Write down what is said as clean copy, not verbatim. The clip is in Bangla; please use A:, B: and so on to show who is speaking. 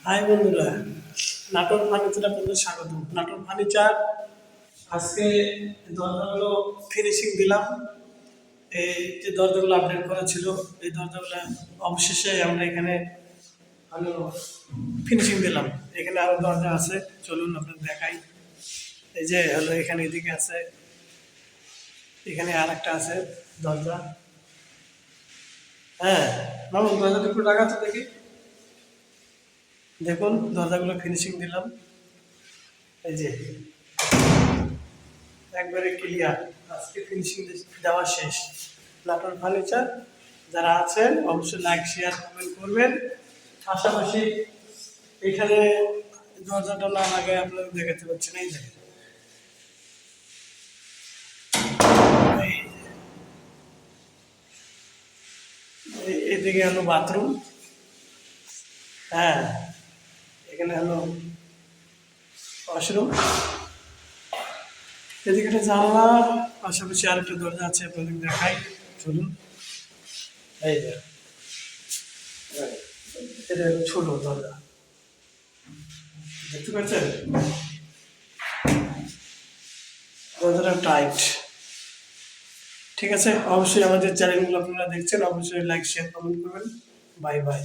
A: হাই বন্ধুরা, নাটোর ফার্নিচার আপনাদের স্বাগত। নাটোর ফার্নিচার আজকে দরজাগুলো ফিনিশিং দিলাম। এই যে দরজাগুলো আপডেট করা ছিল, এই দরজাগুলো অবশেষে আমরা এখানে ভালো ফিনিশিং দিলাম। এখানে আরো দরজা আছে, চলুন আপনাদের দেখাই। এই যে হলো এখানে এদিকে আছে, এখানে আর একটা আছে দরজা। হ্যাঁ মামুন, দরজাটা একটু লাগাতে দেখি। দেখুন দরজাগুলো ফিনিশিং দিলাম, এই যে একবারে ক্লিয়ার। আজকে ফিনিশিং দেওয়া শেষ। নাটোর ফার্নিচার যারা আছেন অবশ্যই লাইক শেয়ার কমেন্ট করবেন। পাশাপাশি এখানে দরজাটা না লাগে আপনারা দেখাতে পাচ্ছেন, এই দেখেন এদিকে হলো বাথরুম। হ্যাঁ, এখানে হলো ওয়াশরুম, এদিকে একটা জানলা, পাশাপাশি আরেকটা দরজা আছে, আপনাদের দেখাই চলুন। এই যে এটা ছোট দরজা, দেখতে পাচ্ছেন দরজাটা টাইট। ঠিক আছে, অবশ্যই আমাদের চ্যানেলগুলো আপনারা দেখছেন, অবশ্যই লাইক শেয়ার কমেন্ট করবেন। Bye bye.